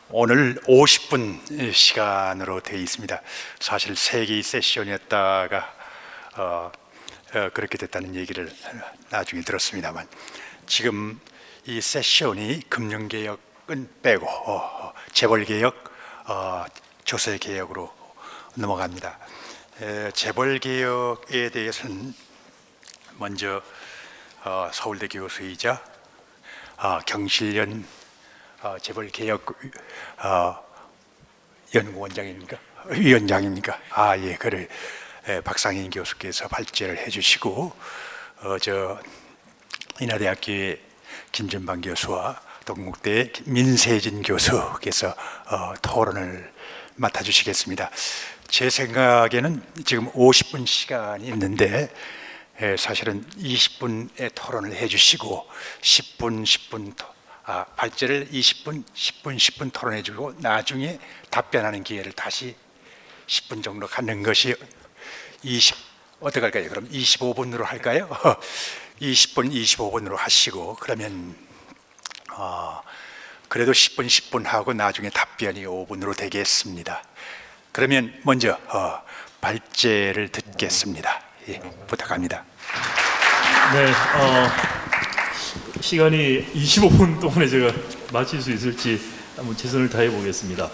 오늘 50분 시간으로 되어 있습니다. 사실 3개의 세션이었다가 그렇게 됐다는 얘기를 나중에 들었습니다만, 지금 이 세션이 금융개혁은 빼고 재벌개혁, 조세개혁으로 넘어갑니다. 재벌개혁에 대해서는 먼저 서울대 교수이자 경실련 재벌개혁 연구원장입니까? 위원장입니까? 예, 그래. 박상인 교수께서 발제를 해주시고, 인하대학교의 김준방 교수와 동국대 민세진 교수께서 토론을 맡아주시겠습니다. 제 생각에는 지금 50분 시간이 있는데, 사실은 20분의 토론을 해주시고 10분 발제를 20분, 10분 토론해주고 나중에 답변하는 기회를 다시 10분 정도 갖는 것이 어떻게 할까요? 그럼 25분으로 할까요? 20분, 25분으로 하시고, 그러면 그래도 10분 하고 나중에 답변이 5분으로 되겠습니다. 그러면 먼저 발제를 듣겠습니다. 예, 부탁합니다. 네, 시간이 25분 동안에 제가 마칠 수 있을지 한번 최선을 다해 보겠습니다.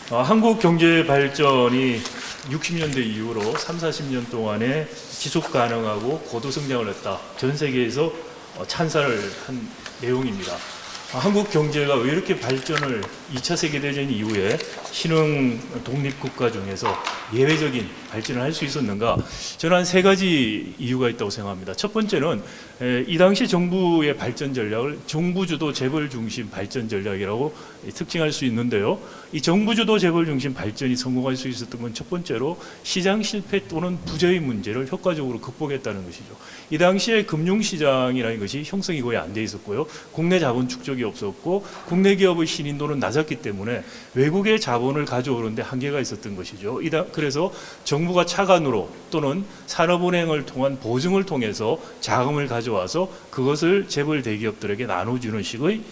한국 경제 발전이 60년대 이후로 30-40년 동안에 지속 가능하고 고도 성장을 했다. 전 세계에서 찬사를 한 내용입니다. 한국 경제가 왜 이렇게 발전을 2차 세계대전 이후에 신흥 독립국가 중에서 예외적인 발전을 할 수 있었는가? 저는 한 3가지 이유가 있다고 생각합니다. 첫 번째는 이 당시 정부의 발전 전략을 정부주도 재벌 중심 발전 전략이라고 특징할 수 있는데요. 이 정부주도 재벌 중심 발전이 성공할 수 있었던 건 첫 번째로 시장 실패 또는 부재의 문제를 효과적으로 극복했다는 것이죠. 이 당시에 금융시장이라는 것이 형성이 거의 안 돼 있었고요. 국내 자본 축적이 없었고 국내 기업의 신인도는 낮았기 때문에 외국의 자본을 가져오는데 한계가 있었던 것이죠. 그래서 정부가 차관으로 또는 산업은행을 통한 보증을 통해서 자금을 가져와서 그것을 재벌 대기업들에게 나눠주는 식의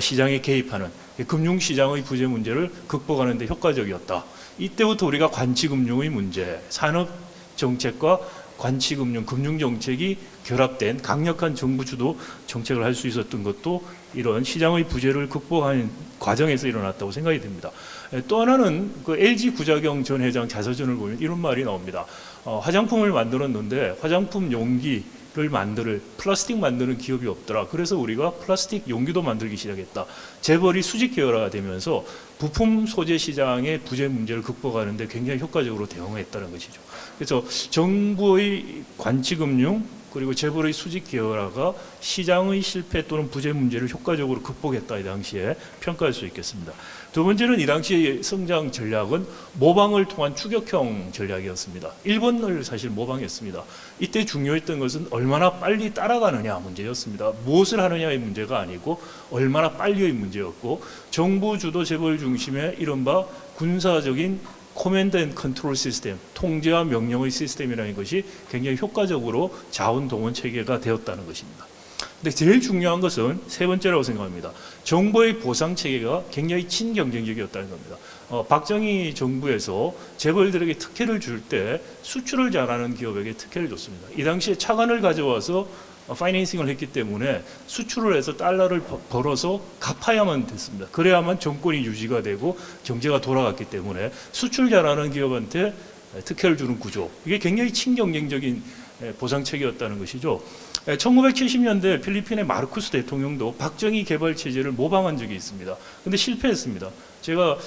시장에 개입하는 금융시장의 부재 문제를 극복하는 데 효과적이었다. 이때부터 우리가 관치금융의 문제, 산업정책과 관치금융, 금융정책이 결합된 강력한 정부 주도 정책을 할 수 있었던 것도 이런 시장의 부재를 극복하는 과정에서 일어났다고 생각이 됩니다. 또 하나는 그 LG 구자경 전 회장 자서전을 보면 이런 말이 나옵니다. 화장품을 만들었는데 화장품 용기를 플라스틱 만드는 기업이 없더라. 그래서 우리가 플라스틱 용기도 만들기 시작했다. 재벌이 수직 계열화가 되면서 부품 소재 시장의 부재 문제를 극복하는 데 굉장히 효과적으로 대응했다는 것이죠. 그래서 정부의 관치금융 그리고 재벌의 수직 계열화가 시장의 실패 또는 부재 문제를 효과적으로 극복했다. 이 당시에 평가할 수 있겠습니다. 두 번째는 이 당시의 성장 전략은 모방을 통한 추격형 전략이었습니다. 일본을 사실 모방했습니다. 이때 중요했던 것은 얼마나 빨리 따라가느냐 문제였습니다. 무엇을 하느냐의 문제가 아니고 얼마나 빨리의 문제였고, 정부 주도 재벌 중심의 이른바 군사적인 코맨드 앤 컨트롤 시스템, 통제와 명령의 시스템이라는 것이 굉장히 효과적으로 자원 동원 체계가 되었다는 것입니다. 근데 제일 중요한 것은 세 번째라고 생각합니다. 정부의 보상 체계가 굉장히 친경쟁적이었다는 겁니다. 박정희 정부에서 재벌들에게 특혜를 줄 때 수출을 잘하는 기업에게 특혜를 줬습니다. 이 당시에 차관을 가져와서 파이낸싱을 했기 때문에 수출을 해서 달러를 벌어서 갚아야만 됐습니다. 그래야만 정권이 유지가 되고 경제가 돌아갔기 때문에 수출 잘하는 기업한테 특혜를 주는 구조, 이게 굉장히 친경쟁적인 보상체계였다는 것이죠. 1970년대 필리핀의 마르코스 대통령도 박정희 개발 체제를 모방한 적이 있습니다. 근데 실패했습니다. 제가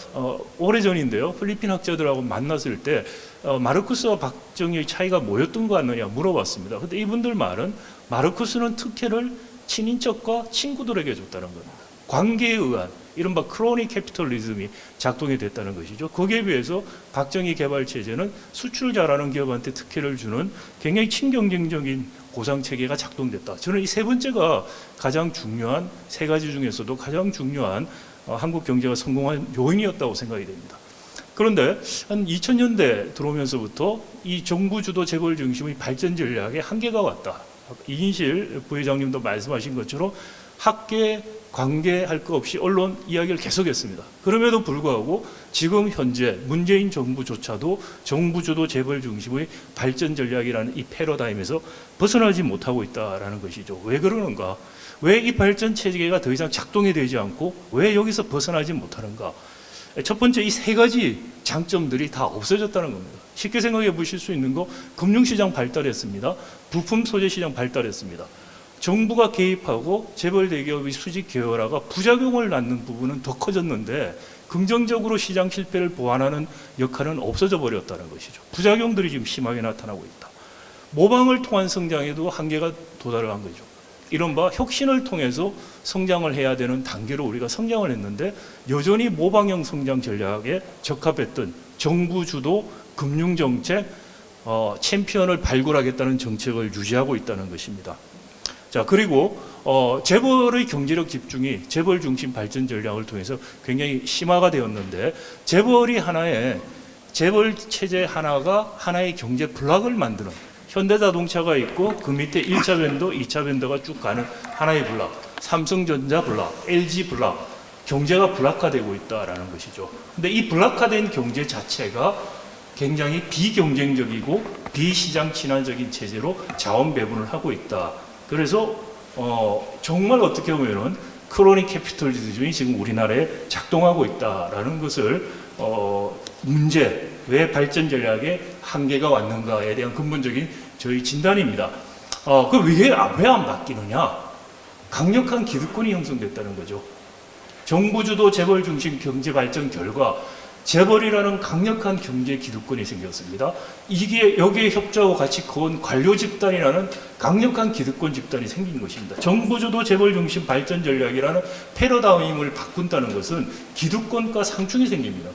오래전인데요, 필리핀 학자들하고 만났을 때 마르코스와 박정희의 차이가 뭐였던 것 같느냐 물어봤습니다. 근데 이분들 말은 마르코스는 특혜를 친인척과 친구들에게 줬다는 겁니다. 관계에 의한 이른바 크로니 캐피털리즘이 작동이 됐다는 것이죠. 거기에 비해서 박정희 개발 체제는 수출 잘하는 기업한테 특혜를 주는 굉장히 친경쟁적인 보상 체계가 작동됐다. 저는 이 세 번째가 가장 중요한, 3가지 중에서도 가장 중요한 한국 경제가 성공한 요인이었다고 생각이 됩니다. 그런데 한 2000년대 들어오면서부터 이 정부 주도 재벌 중심의 발전 전략에 한계가 왔다. 이인실 부회장님도 말씀하신 것처럼 학계 관계할 것 없이 언론 이야기를 계속했습니다. 그럼에도 불구하고 지금 현재 문재인 정부조차도 정부 주도 재벌 중심의 발전 전략이라는 이 패러다임에서 벗어나지 못하고 있다라는 것이죠. 왜 그러는가? 왜 이 발전 체계가 더 이상 작동이 되지 않고 왜 여기서 벗어나지 못하는가? 첫 번째, 이 세 가지 장점들이 다 없어졌다는 겁니다. 쉽게 생각해 보실 수 있는 거, 금융시장 발달했습니다. 부품 소재 시장 발달했습니다. 정부가 개입하고 재벌 대기업의 수직 계열화가 부작용을 낳는 부분은 더 커졌는데 긍정적으로 시장 실패를 보완하는 역할은 없어져 버렸다는 것이죠. 부작용들이 지금 심하게 나타나고 있다. 모방을 통한 성장에도 한계가 도달한 거죠. 이른바 혁신을 통해서 성장을 해야 되는 단계로 우리가 성장을 했는데 여전히 모방형 성장 전략에 적합했던 정부 주도 금융정책 챔피언을 발굴하겠다는 정책을 유지하고 있다는 것입니다. 자, 그리고 재벌의 경제력 집중이 재벌 중심 발전 전략을 통해서 굉장히 심화가 되었는데 재벌 체제 하나가 하나의 경제 블록을 만드는 현대자동차가 있고 그 밑에 1차 밴더, 2차 밴더가 쭉 가는 하나의 블록, 삼성전자 블록, LG 블록, 경제가 블록화되고 있다라는 것이죠. 근데 이 블록화된 경제 자체가 굉장히 비경쟁적이고 비시장 친화적인 체제로 자원 배분을 하고 있다. 그래서 정말 어떻게 보면은 크로니 캐피털리즘이 지금 우리나라에 작동하고 있다라는 것을 문제, 왜 발전 전략에 한계가 왔는가에 대한 근본적인 저희 진단입니다. 왜 안 바뀌느냐? 강력한 기득권이 형성됐다는 거죠. 정부 주도 재벌 중심 경제 발전 결과 재벌이라는 강력한 경제 기득권이 생겼습니다. 이게 여기에 협조하고 같이 거온 관료 집단이라는 강력한 기득권 집단이 생긴 것입니다. 정부 주도 재벌 중심 발전 전략이라는 패러다임을 바꾼다는 것은 기득권과 상충이 생깁니다.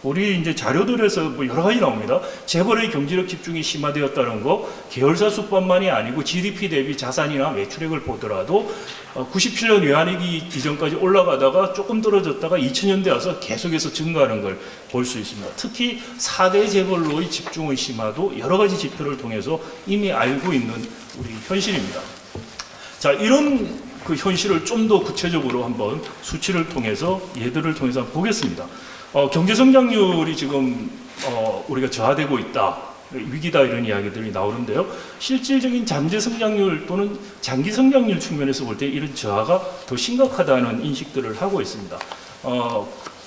우리 이제 자료들에서 뭐 여러 가지 나옵니다. 재벌의 경제력 집중이 심화되었다는 거, 계열사 수뿐만이 아니고 GDP 대비 자산이나 매출액을 보더라도 97년 외환위기 이전까지 올라가다가 조금 떨어졌다가 2000년대 와서 계속해서 증가하는 걸 볼 수 있습니다. 특히 4대 재벌로의 집중의 심화도 여러 가지 지표를 통해서 이미 알고 있는 우리 현실입니다. 자, 이런 그 현실을 좀 더 구체적으로 한번 수치를 통해서 예들을 통해서 한번 보겠습니다. 경제 성장률이 지금 우리가 저하되고 있다, 위기다 이런 이야기들이 나오는데요. 실질적인 잠재 성장률 또는 장기 성장률 측면에서 볼 때 이런 저하가 더 심각하다는 인식들을 하고 있습니다.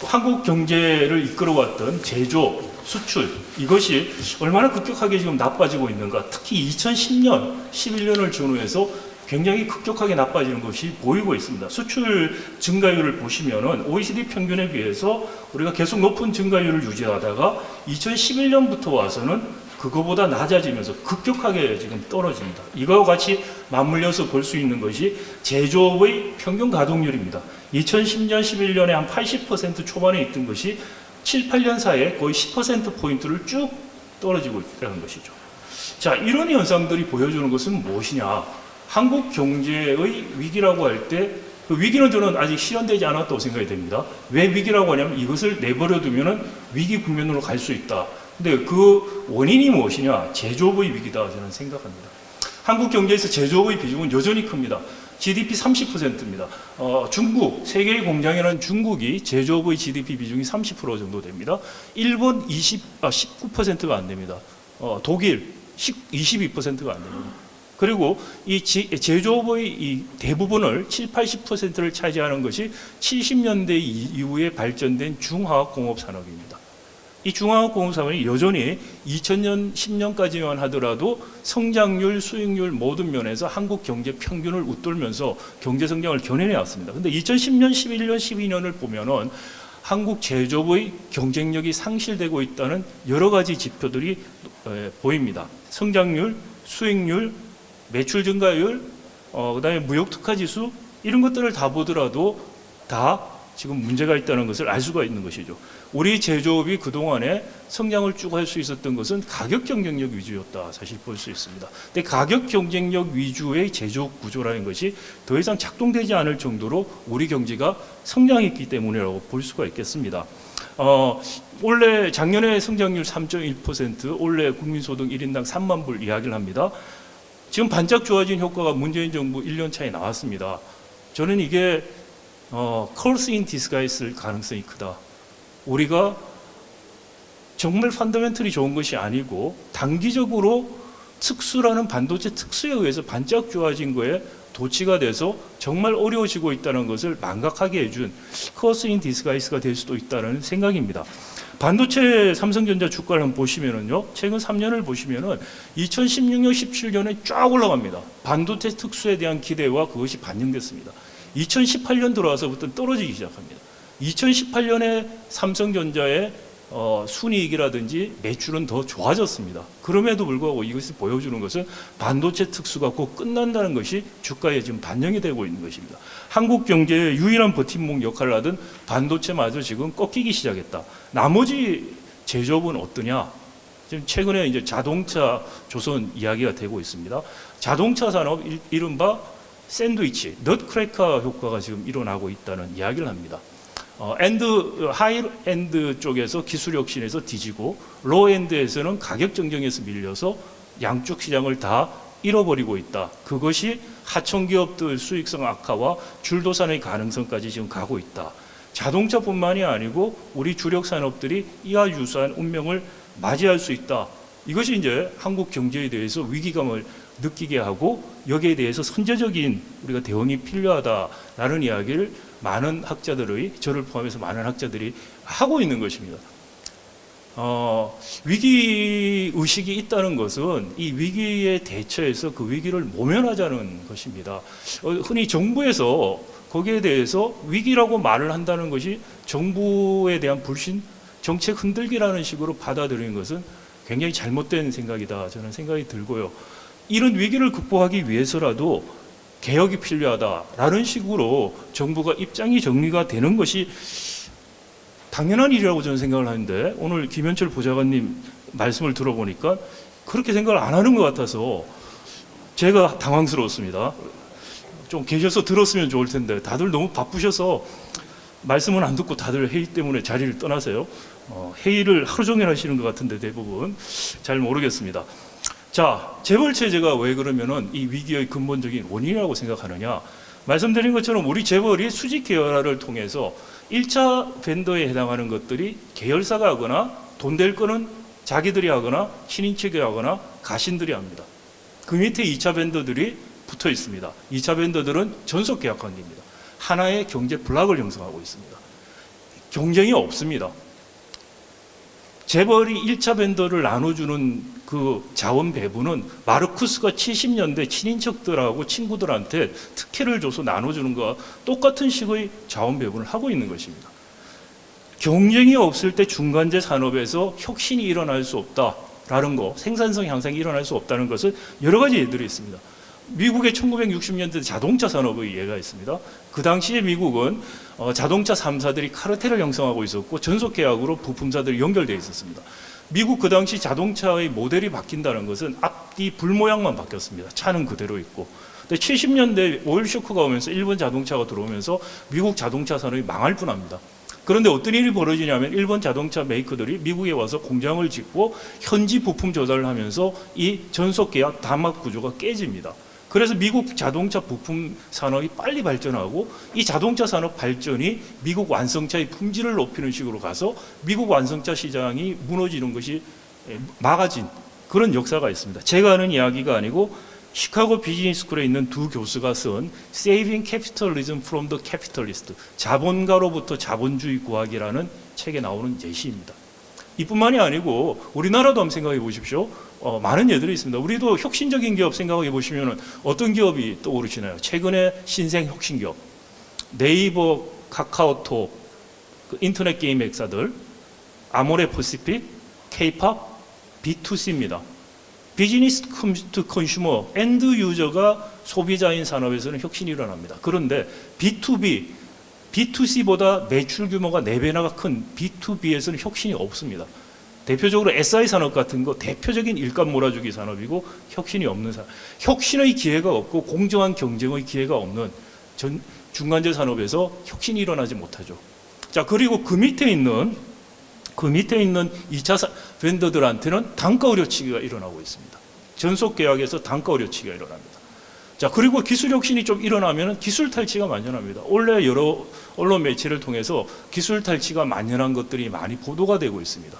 한국 경제를 이끌어왔던 제조, 수출 이것이 얼마나 급격하게 지금 나빠지고 있는가. 특히 2010년, 11년을 전후해서 굉장히 급격하게 나빠지는 것이 보이고 있습니다. 수출 증가율을 보시면은 OECD 평균에 비해서 우리가 계속 높은 증가율을 유지하다가 2011년부터 와서는 그거보다 낮아지면서 급격하게 지금 떨어집니다. 이거와 같이 맞물려서 볼 수 있는 것이 제조업의 평균 가동률입니다. 2010년, 11년에 한 80% 초반에 있던 것이 7, 8년 사이에 거의 10%포인트를 쭉 떨어지고 있다는 것이죠. 자, 이런 현상들이 보여주는 것은 무엇이냐? 한국 경제의 위기라고 할 때 그 위기는 저는 아직 실현되지 않았다고 생각이 됩니다. 왜 위기라고 하냐면 이것을 내버려 두면은 위기 국면으로 갈 수 있다. 근데 그 원인이 무엇이냐? 제조업의 위기다 저는 생각합니다. 한국 경제에서 제조업의 비중은 여전히 큽니다. GDP 30%입니다. 중국, 세계의 공장이라는 중국이 제조업의 GDP 비중이 30% 정도 됩니다. 일본 19%가 안 됩니다. 독일 22%가 안 됩니다. 그리고 이 제조업의 이 대부분을 7, 80%를 차지하는 것이 70년대 이후에 발전된 중화학공업 산업입니다. 이 중화학공업 산업이 여전히 2000년, 10년까지만 하더라도 성장률, 수익률 모든 면에서 한국 경제 평균을 웃돌면서 경제 성장을 견인해 왔습니다. 근데 2010년, 11년, 12년을 보면은 한국 제조업의 경쟁력이 상실되고 있다는 여러 가지 지표들이 보입니다. 성장률, 수익률, 매출 증가율, 그다음에 무역 특화 지수 이런 것들을 다 보더라도 다 지금 문제가 있다는 것을 알 수가 있는 것이죠. 우리 제조업이 그동안에 성장을 쭉 할 수 있었던 것은 가격 경쟁력 위주였다 사실 볼 수 있습니다. 근데 가격 경쟁력 위주의 제조업 구조라는 것이 더 이상 작동되지 않을 정도로 우리 경제가 성장했기 때문이라고 볼 수가 있겠습니다. 올해 작년에 성장률 3.1%, 올해 국민소득 1인당 3만 불 이야기를 합니다. 지금 반짝 좋아진 효과가 문재인 정부 1년 차에 나왔습니다. 저는 이게 curse in disguise일 가능성이 크다. 우리가 정말 펀더멘털이 좋은 것이 아니고 단기적으로 특수라는 반도체 특수에 의해서 반짝 좋아진 거에 도취가 돼서 정말 어려워지고 있다는 것을 망각하게 해준 curse in disguise가 될 수도 있다는 생각입니다. 반도체 삼성전자 주가를 한번 보시면은요, 최근 3년을 보시면은 2016년, 17년에 쫙 올라갑니다. 반도체 특수에 대한 기대와 그것이 반영됐습니다. 2018년 들어와서부터 떨어지기 시작합니다. 2018년에 삼성전자의 순이익이라든지 매출은 더 좋아졌습니다. 그럼에도 불구하고 이것이 보여주는 것은 반도체 특수가 곧 끝난다는 것이 주가에 지금 반영이 되고 있는 것입니다. 한국 경제의 유일한 버팀목 역할을 하던 반도체마저 지금 꺾이기 시작했다. 나머지 제조업은 어떠냐? 지금 최근에 이제 자동차 조선 이야기가 되고 있습니다. 자동차 산업 이른바 샌드위치, 넛크래커 효과가 지금 일어나고 있다는 이야기를 합니다. 하이엔드 쪽에서 기술 혁신에서 뒤지고 로엔드에서는 가격 정정에서 밀려서 양쪽 시장을 다 잃어버리고 있다. 그것이 하청 기업들 수익성 악화와 줄도산의 가능성까지 지금 가고 있다. 자동차뿐만이 아니고 우리 주력 산업들이 이와 유사한 운명을 맞이할 수 있다. 이것이 이제 한국 경제에 대해서 위기감을 느끼게 하고 여기에 대해서 선제적인 우리가 대응이 필요하다라는 이야기를 많은 학자들의, 저를 포함해서 많은 학자들이 하고 있는 것입니다. 위기 의식이 있다는 것은 이 위기에 대처해서 그 위기를 모면하자는 것입니다. 흔히 정부에서 거기에 대해서 위기라고 말을 한다는 것이 정부에 대한 불신, 정책 흔들기라는 식으로 받아들이는 것은 굉장히 잘못된 생각이다, 저는 생각이 들고요. 이런 위기를 극복하기 위해서라도 개혁이 필요하다라는 식으로 정부가 입장이 정리가 되는 것이 당연한 일이라고 저는 생각을 하는데, 오늘 김현철 보좌관님 말씀을 들어보니까 그렇게 생각을 안 하는 것 같아서 제가 당황스러웠습니다. 좀 계셔서 들었으면 좋을 텐데 다들 너무 바쁘셔서 말씀은 안 듣고 다들 회의 때문에 자리를 떠나세요. 회의를 하루 종일 하시는 것 같은데 대부분 잘 모르겠습니다. 자, 재벌 체제가 왜 그러면은 이 위기의 근본적인 원인이라고 생각하느냐? 말씀드린 것처럼 우리 재벌이 수직 계열화를 통해서 1차 벤더에 해당하는 것들이 계열사가 하거나 돈 될 거는 자기들이 하거나 친인척이 하거나 가신들이 합니다. 그 밑에 2차 벤더들이 붙어 있습니다. 2차 벤더들은 전속 계약 관계입니다. 하나의 경제 블록을 형성하고 있습니다. 경쟁이 없습니다. 재벌이 1차 벤더를 나눠주는 그 자원 배분은 마르쿠스가 70년대 친인척들하고 친구들한테 특혜를 줘서 나눠주는 것과 똑같은 식의 자원 배분을 하고 있는 것입니다. 경쟁이 없을 때 중간재 산업에서 혁신이 일어날 수 없다라는 거, 생산성 향상이 일어날 수 없다는 것은 여러 가지 예들이 있습니다. 미국의 1960년대 자동차 산업의 예가 있습니다. 그 당시에 미국은 자동차 3사들이 카르텔을 형성하고 있었고 전속 계약으로 부품사들이 연결되어 있었습니다. 미국 그 당시 자동차의 모델이 바뀐다는 것은 앞뒤 불 모양만 바뀌었습니다. 차는 그대로 있고. 근데 70년대 오일 쇼크가 오면서 일본 자동차가 들어오면서 미국 자동차 산업이 망할 뻔합니다. 그런데 어떤 일이 벌어지냐면 일본 자동차 메이커들이 미국에 와서 공장을 짓고 현지 부품 조달을 하면서 이 전속 계약 단막 구조가 깨집니다. 그래서 미국 자동차 부품 산업이 빨리 발전하고 이 자동차 산업 발전이 미국 완성차의 품질을 높이는 식으로 가서 미국 완성차 시장이 무너지는 것이 막아진 그런 역사가 있습니다. 제가 하는 이야기가 아니고 시카고 비즈니스쿨에 있는 두 교수가 쓴 Saving Capitalism from the Capitalist, 자본가로부터 자본주의 구하기라는 책에 나오는 예시입니다. 이뿐만이 아니고 우리나라도 한번 생각해 보십시오. 많은 예들이 있습니다. 우리도 혁신적인 기업 생각해 보시면 어떤 기업이 떠오르시나요? 최근에 신생 혁신 기업, 네이버, 카카오톡, 그 인터넷 게임 회사들, 아모레 퍼시픽, K-팝, B2C입니다. 비즈니스 투 컨슈머, 엔드 유저가 소비자인 산업에서는 혁신이 일어납니다. 그런데 B2B, B2C보다 매출 규모가 4배나 큰 B2B에서는 혁신이 없습니다. 대표적으로 SI 산업 같은 거 대표적인 일감 몰아주기 산업이고 혁신이 없는 산업. 혁신의 기회가 없고 공정한 경쟁의 기회가 없는 중간재 산업에서 혁신이 일어나지 못하죠. 자, 그리고 그 밑에 있는 2차 벤더들한테는 단가 우려치기가 일어나고 있습니다. 전속 계약에서 단가 우려치기가 일어납니다. 자, 그리고 기술 혁신이 좀 일어나면 기술 탈취가 만연합니다. 원래 여러 언론 매체를 통해서 기술 탈취가 만연한 것들이 많이 보도가 되고 있습니다.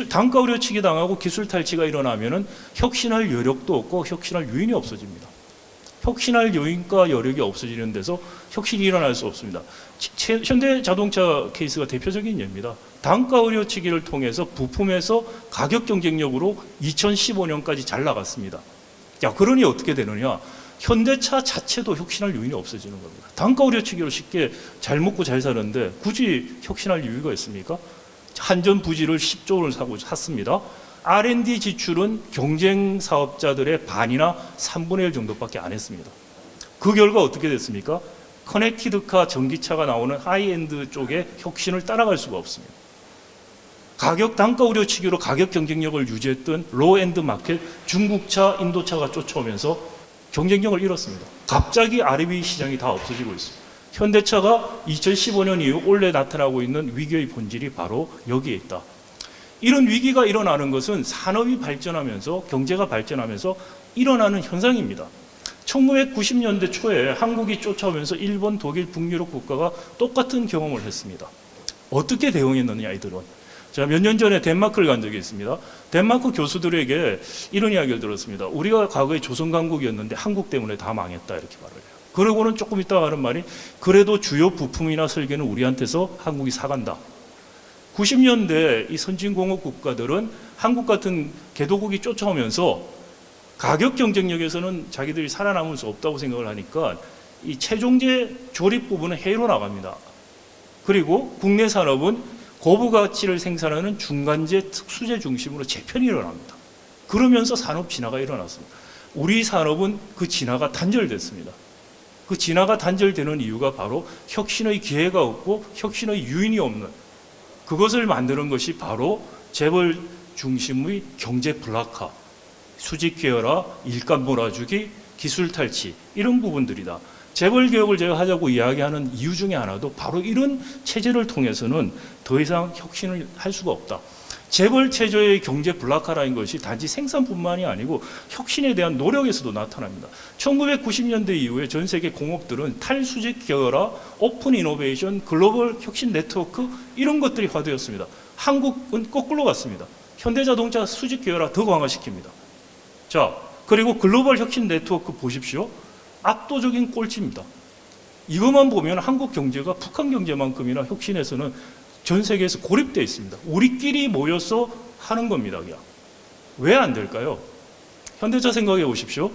단가 우려치기 당하고 기술 탈취가 일어나면은 혁신할 여력도 없고 혁신할 요인이 없어집니다. 혁신할 요인과 여력이 없어지는 데서 혁신이 일어날 수 없습니다. 현대자동차 케이스가 대표적인 예입니다. 단가 우려치기를 통해서 부품에서 가격 경쟁력으로 2015년까지 잘 나갔습니다. 자, 그러니 어떻게 되느냐? 현대차 자체도 혁신할 요인이 없어지는 겁니다. 단가 우려치기로 쉽게 잘 먹고 잘 사는데 굳이 혁신할 이유가 있습니까? 한전 부지를 10조 원을 샀습니다. R&D 지출은 경쟁 사업자들의 반이나 3분의 1 정도밖에 안 했습니다. 그 결과 어떻게 됐습니까? 커넥티드카 전기차가 나오는 하이엔드 쪽에 혁신을 따라갈 수가 없습니다. 가격 단가 우려치기로 가격 경쟁력을 유지했던 로엔드 마켓 중국차, 인도차가 쫓아오면서 경쟁력을 잃었습니다. 갑자기 REV 시장이 다 없어지고 있습니다. 현대차가 2015년 이후 올해 나타나고 있는 위기의 본질이 바로 여기에 있다. 이런 위기가 일어나는 것은 산업이 발전하면서 경제가 발전하면서 일어나는 현상입니다. 1990년대 초에 한국이 쫓아오면서 일본, 독일, 북유럽 국가가 똑같은 경험을 했습니다. 어떻게 대응했느냐 이들은. 제가 몇 년 전에 덴마크를 간 적이 있습니다. 덴마크 교수들에게 이런 이야기를 들었습니다. 우리가 과거에 조선 강국이었는데 한국 때문에 다 망했다 이렇게 말을 해요. 그러고는 조금 있다가 하는 말이 그래도 주요 부품이나 설계는 우리한테서 한국이 사간다. 90년대 이 선진공업 국가들은 한국 같은 개도국이 쫓아오면서 가격 경쟁력에서는 자기들이 살아남을 수 없다고 생각을 하니까 이 최종재 조립 부분은 해외로 나갑니다. 그리고 국내 산업은 고부가치를 생산하는 중간재 특수재 중심으로 재편이 일어납니다. 그러면서 산업 진화가 일어났습니다. 우리 산업은 그 진화가 단절됐습니다. 그 진화가 단절되는 이유가 바로 혁신의 기회가 없고 혁신의 유인이 없는 그것을 만드는 것이 바로 재벌 중심의 경제 불락화, 수직 계열화, 일감 몰아주기, 기술 탈취 이런 부분들이다. 재벌 개혁을 제가 하자고 이야기하는 이유 중에 하나도 바로 이런 체제를 통해서는 더 이상 혁신을 할 수가 없다. 재벌 체제의 경제 불락화라는 것이 단지 생산뿐만이 아니고 혁신에 대한 노력에서도 나타납니다. 1990년대 이후에 전 세계 공업들은 탈수직 계열화, 오픈 이노베이션, 글로벌 혁신 네트워크 이런 것들이 화두였습니다. 한국은 거꾸로 갔습니다. 현대자동차 수직 계열화 더 강화시킵니다. 자, 그리고 글로벌 혁신 네트워크 보십시오. 압도적인 꼴찌입니다. 이것만 보면 한국 경제가 북한 경제만큼이나 혁신에서는 전 세계에서 고립되어 있습니다. 우리끼리 모여서 하는 겁니다. 왜 안 될까요? 현대차 생각해 보십시오.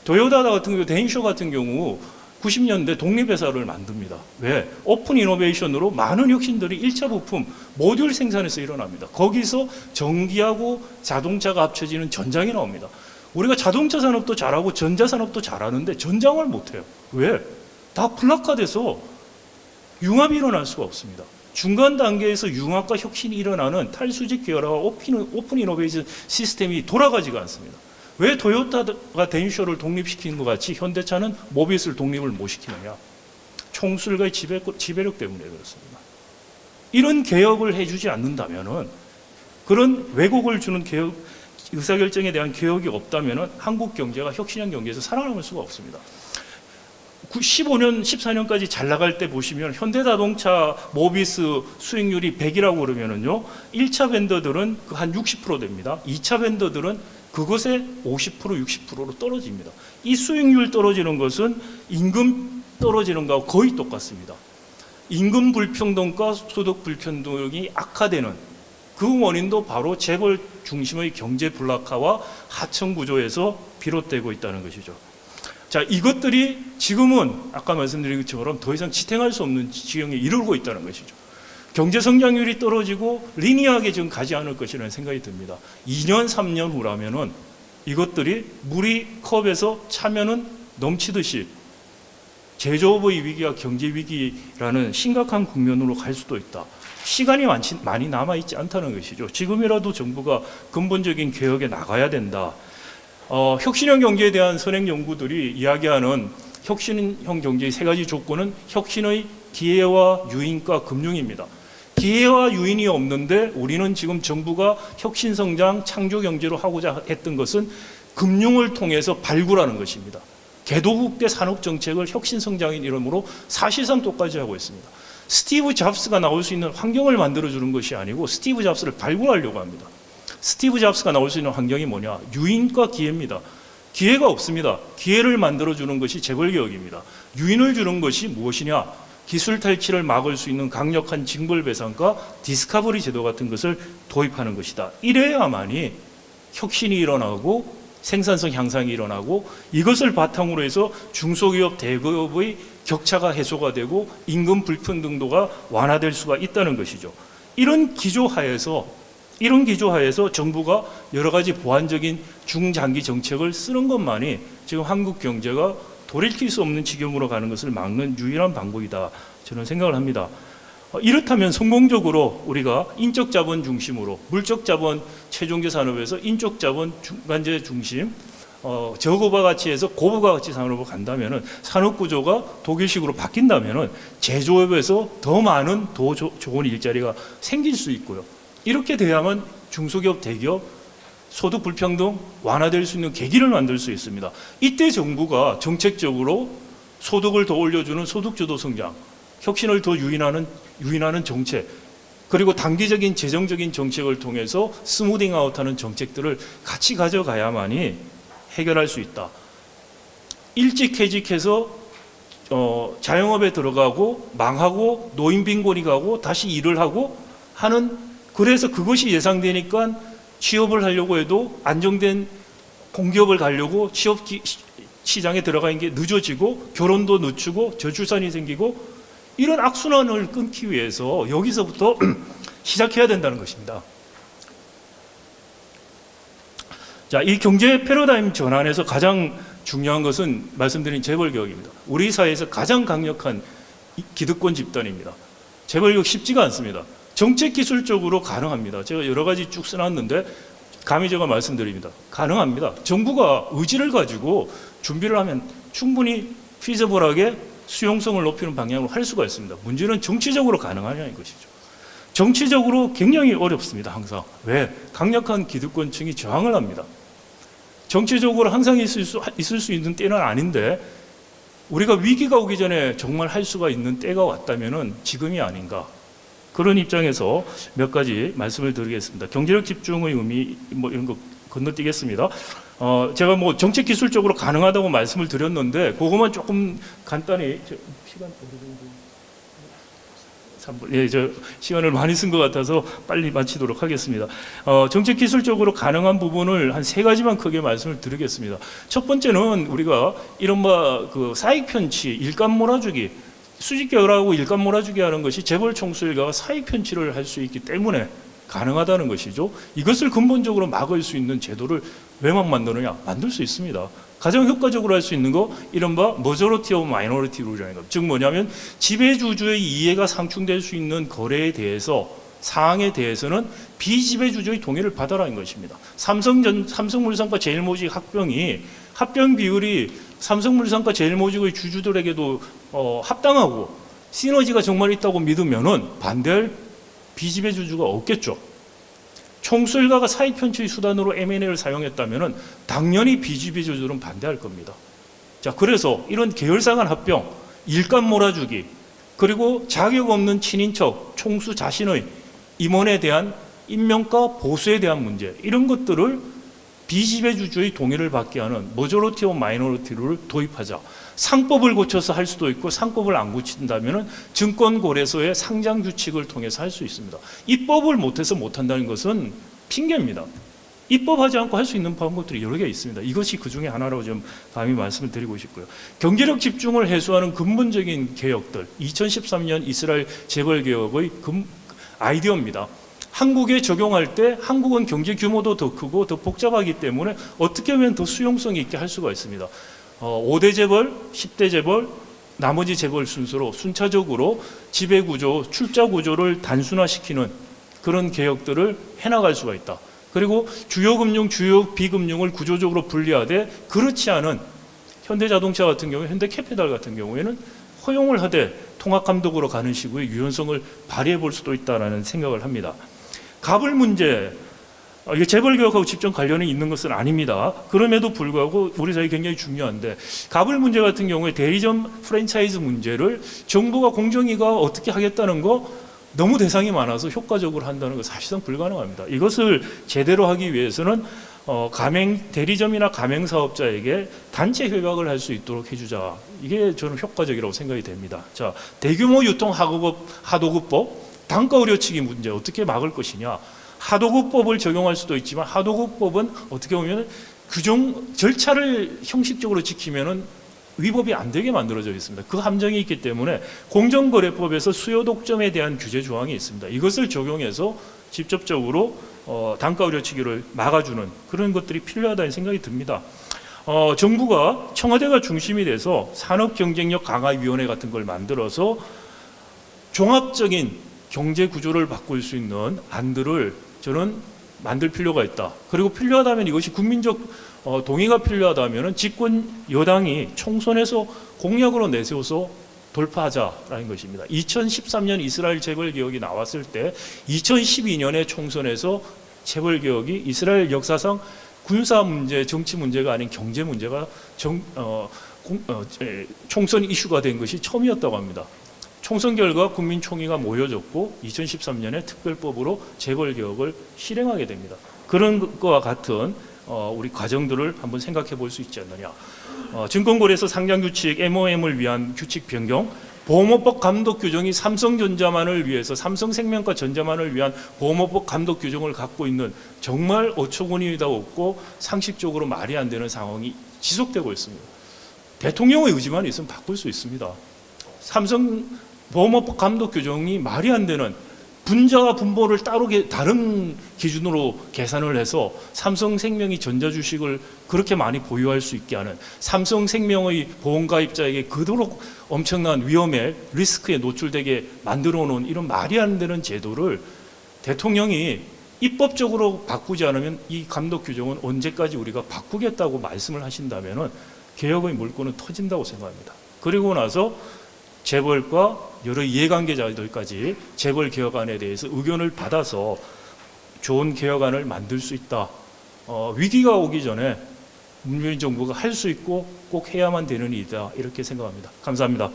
도요타 같은 경우, 데인쇼 같은 경우 90년대 독립회사를 만듭니다. 왜? 오픈 이노베이션으로 많은 혁신들이 1차 부품 모듈 생산에서 일어납니다. 거기서 전기하고 자동차가 합쳐지는 전장이 나옵니다. 우리가 자동차 산업도 잘하고 전자 산업도 잘하는데 전장을 못해요. 왜? 다 불락화돼서 융합이 일어날 수가 없습니다. 중간 단계에서 융합과 혁신이 일어나는 탈수직 계열화와 오픈 이노베이션 시스템이 돌아가지가 않습니다. 왜 도요타가 덴쇼를 독립시키는 것 같이 현대차는 모비스를 독립을 못 시키느냐? 총수들과의 지배력 때문에 그렇습니다. 이런 개혁을 해주지 않는다면은 그런 왜곡을 주는 개혁 의사결정에 대한 개혁이 없다면 한국 경제가 혁신형 경제에서 살아남을 수가 없습니다. 15년, 14년까지 잘 나갈 때 보시면 현대자동차 모비스 수익률이 100이라고 그러면은요, 1차 벤더들은 한 60% 됩니다. 2차 벤더들은 그것의 50%, 60%로 떨어집니다. 이 수익률 떨어지는 것은 임금 떨어지는 것과 거의 똑같습니다. 임금 불평등과 소득 불평등이 악화되는 그 원인도 바로 재벌 중심의 경제 불락화와 하청 구조에서 비롯되고 있다는 것이죠. 자, 이것들이 지금은 아까 말씀드린 것처럼 더 이상 지탱할 수 없는 지경에 이르고 있다는 것이죠. 경제 성장률이 떨어지고 리니어하게 지금 가지 않을 것이라는 생각이 듭니다. 2년, 3년 후라면은 이것들이 물이 컵에서 차면은 넘치듯이 제조업의 위기와 경제 위기라는 심각한 국면으로 갈 수도 있다. 시간이 많이 남아있지 않다는 것이죠. 지금이라도 정부가 근본적인 개혁에 나가야 된다. 혁신형 경제에 대한 선행 연구들이 이야기하는 혁신형 경제의 세 가지 조건은 혁신의 기회와 유인과 금융입니다. 기회와 유인이 없는데 우리는 지금 정부가 혁신성장, 창조경제로 하고자 했던 것은 금융을 통해서 발굴하는 것입니다. 개도국대 산업정책을 혁신성장인 이름으로 사실상 똑같이 하고 있습니다. 스티브 잡스가 나올 수 있는 환경을 만들어주는 것이 아니고 스티브 잡스를 발굴하려고 합니다. 스티브 잡스가 나올 수 있는 환경이 뭐냐? 유인과 기회입니다. 기회가 없습니다. 기회를 만들어주는 것이 재벌개혁입니다. 유인을 주는 것이 무엇이냐? 기술 탈취를 막을 수 있는 강력한 징벌배상과 디스커버리 제도 같은 것을 도입하는 것이다. 이래야만이 혁신이 일어나고 생산성 향상이 일어나고 이것을 바탕으로 해서 중소기업, 대기업의 격차가 해소가 되고 임금 불평등도가 완화될 수가 있다는 것이죠. 이런 기조하에서 정부가 여러 가지 보완적인 중장기 정책을 쓰는 것만이 지금 한국 경제가 돌이킬 수 없는 지경으로 가는 것을 막는 유일한 방법이다. 저는 생각을 합니다. 이렇다면 성공적으로 우리가 인적 자본 중심으로 물적 자본 최종재 산업에서 인적 자본 중간재 중심 저고부 가치에서 고부가 가치 산업으로 간다면은 산업 구조가 독일식으로 바뀐다면은 제조업에서 더 많은 더 좋은 일자리가 생길 수 있고요. 이렇게 돼야만 중소기업, 대기업 소득 불평등 완화될 수 있는 계기를 만들 수 있습니다. 이때 정부가 정책적으로 소득을 더 올려주는 소득주도 성장, 혁신을 더 유인하는 정책, 그리고 단기적인 재정적인 정책을 통해서 스무딩 아웃하는 정책들을 같이 가져가야만이 해결할 수 있다. 일찍 퇴직해서 자영업에 들어가고 망하고 노인 빈곤이 가고 다시 일을 하고 하는, 그래서 그것이 예상되니까 취업을 하려고 해도 안정된 공기업을 가려고 취업 시장에 들어가는 게 늦어지고 결혼도 늦추고 저출산이 생기고 이런 악순환을 끊기 위해서 여기서부터 시작해야 된다는 것입니다. 자, 이 경제 패러다임 전환에서 가장 중요한 것은 말씀드린 재벌개혁입니다. 우리 사회에서 가장 강력한 기득권 집단입니다. 재벌개혁 쉽지가 않습니다. 정책 기술적으로 가능합니다. 제가 여러 가지 쭉 써놨는데 감히 제가 말씀드립니다. 가능합니다. 정부가 의지를 가지고 준비를 하면 충분히 피저블하게 수용성을 높이는 방향으로 할 수가 있습니다. 문제는 정치적으로 가능하냐는 것이죠. 정치적으로 굉장히 어렵습니다. 항상. 왜? 강력한 기득권층이 저항을 합니다. 정치적으로 항상 있을 수 있는 때는 아닌데 우리가 위기가 오기 전에 정말 할 수가 있는 때가 왔다면 지금이 아닌가. 그런 입장에서 몇 가지 말씀을 드리겠습니다. 경제력 집중의 의미 이런 거 건너뛰겠습니다. 제가 정책 기술적으로 가능하다고 말씀을 드렸는데 그것만 조금 간단히 시간 어느 정도? 3분. 예, 저 시간을 많이 쓴 것 같아서 빨리 마치도록 하겠습니다. 정책 기술적으로 가능한 부분을 한 3가지만 크게 말씀을 드리겠습니다. 첫 번째는 우리가 이른바 그 사익 편취, 일감 몰아주기, 수직 계열하고 일감 몰아주기 하는 것이 재벌 총수일가가 사익 편취를 할 수 있기 때문에 가능하다는 것이죠. 이것을 근본적으로 막을 수 있는 제도를 왜 막 만드느냐? 만들 수 있습니다. 가장 효과적으로 할 수 있는 거 이른바 머저리티 오브 마이너리티 룰이라는 것. 즉 뭐냐면 지배주주의 이해가 상충될 수 있는 거래에 대해서 사항에 대해서는 비지배주주의 동의를 받아라는 것입니다. 삼성물산과 제일모직 합병 비율이 삼성물산과 제일모직의 주주들에게도 합당하고 시너지가 정말 있다고 믿으면은 반대할 비지배주주가 없겠죠. 총수일가가 사익 편취 수단으로 M&A를 사용했다면은 당연히 비지배주주는 반대할 겁니다. 자, 그래서 이런 계열사 간 합병, 일감 몰아주기, 그리고 자격 없는 친인척, 총수 자신의 임원에 대한 임명과 보수에 대한 문제, 이런 것들을 비지배주주의 동의를 받게 하는 머저리티 오브 마이너리티 룰을 도입하자. 상법을 고쳐서 할 수도 있고 상법을 안 고친다면 증권거래소의 상장 규칙을 통해서 할 수 있습니다. 입법을 못해서 못한다는 것은 핑계입니다. 입법하지 않고 할 수 있는 방법들이 여러 개 있습니다. 이것이 그 중에 하나라고 좀 감히 말씀을 드리고 싶고요. 경제력 집중을 해소하는 근본적인 개혁들, 2013년 이스라엘 재벌개혁의 아이디어입니다. 한국에 적용할 때 한국은 경제 규모도 더 크고 더 복잡하기 때문에 어떻게 하면 더 수용성 있게 할 수가 있습니다. 5대 재벌, 10대 재벌, 나머지 재벌 순서로 순차적으로 지배구조, 출자구조를 단순화시키는 그런 개혁들을 해나갈 수가 있다. 그리고 주요 금융, 주요 비금융을 구조적으로 분리하되 그렇지 않은 현대자동차 같은 경우, 현대캐피탈 같은 경우에는 허용을 하되 통합감독으로 가는 식의 유연성을 발휘해 볼 수도 있다는 생각을 합니다. 갑을 문제, 이게 재벌 개혁하고 직접 관련이 있는 것은 아닙니다. 그럼에도 불구하고 우리 사회 굉장히 중요한데, 가불 문제 같은 경우에 대리점 프랜차이즈 문제를 정부가 공정위가 어떻게 하겠다는 거 너무 대상이 많아서 효과적으로 한다는 거 사실상 불가능합니다. 이것을 제대로 하기 위해서는 가맹 대리점이나 가맹 사업자에게 단체 협약을 할 수 있도록 해주자. 이게 저는 효과적이라고 생각이 됩니다. 자, 대규모 유통 하도급법, 단가 우려치기 문제 어떻게 막을 것이냐. 하도급법을 적용할 수도 있지만 하도급법은 어떻게 보면 규정 절차를 형식적으로 지키면은 위법이 안 되게 만들어져 있습니다. 그 함정이 있기 때문에 공정거래법에서 수요 독점에 대한 규제 조항이 있습니다. 이것을 적용해서 직접적으로 단가 우려치기를 막아주는 그런 것들이 필요하다는 생각이 듭니다. 정부가 청와대가 중심이 돼서 산업경쟁력 강화위원회 같은 걸 만들어서 종합적인 경제 구조를 바꿀 수 있는 안들을 저는 만들 필요가 있다. 그리고 필요하다면 이것이 국민적 동의가 필요하다면 집권 여당이 총선에서 공약으로 내세워서 돌파하자라는 것입니다. 2013년 이스라엘 재벌 개혁이 나왔을 때 2012년에 총선에서 재벌 개혁이 이스라엘 역사상 군사 문제, 정치 문제가 아닌 경제 문제가 총선 이슈가 된 것이 처음이었다고 합니다. 총선 결과 국민총의가 모여졌고 2013년에 특별법으로 재벌 개혁을 실행하게 됩니다. 그런 것과 같은 우리 과정들을 한번 생각해 볼 수 있지 않느냐. 증권거래소 상장규칙 MOM을 위한 규칙 변경, 보호모법 감독 규정이 삼성전자만을 위해서 삼성생명과 전자만을 위한 보호모법 감독 규정을 갖고 있는 정말 어처구니가 없고 상식적으로 말이 안 되는 상황이 지속되고 있습니다. 대통령의 의지만 있으면 바꿀 수 있습니다. 삼성 보호모법 감독 규정이 말이 안 되는 분자와 분모를 따로 다른 기준으로 계산을 해서 삼성생명이 전자주식을 그렇게 많이 보유할 수 있게 하는, 삼성생명의 보험가입자에게 그토록 엄청난 위험에 리스크에 노출되게 만들어 놓은 이런 말이 안 되는 제도를 대통령이 입법적으로 바꾸지 않으면 이 감독 규정은 언제까지 우리가 바꾸겠다고 말씀을 하신다면 개혁의 물꼬는 터진다고 생각합니다. 그리고 나서 재벌과 여러 이해관계자들까지 재벌 개혁안에 대해서 의견을 받아서 좋은 개혁안을 만들 수 있다. 위기가 오기 전에 문재인 정부가 할 수 있고 꼭 해야만 되는 일이다. 이렇게 생각합니다. 감사합니다.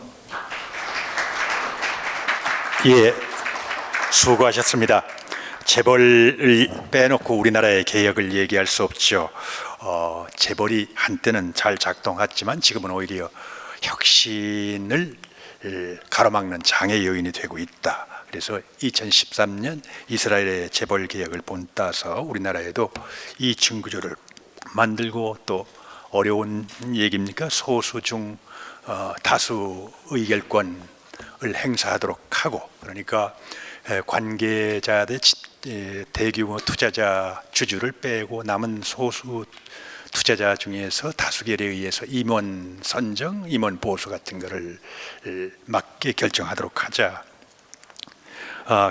예, 수고하셨습니다. 재벌을 빼놓고 우리나라의 개혁을 얘기할 수 없죠. 재벌이 한때는 잘 작동했지만 지금은 오히려 혁신을 가로막는 장애 요인이 되고 있다. 그래서 2013년 이스라엘의 재벌 개혁을 본따서 우리나라에도 이 증구조를 만들고, 또 어려운 얘기입니까? 소수 중 다수 의결권을 행사하도록 하고, 그러니까 관계자들 대규모 투자자 주주를 빼고 남은 소수 투자자 중에서 다수결에 의해서 임원 선정, 임원 보수 같은 것을 맞게 결정하도록 하자.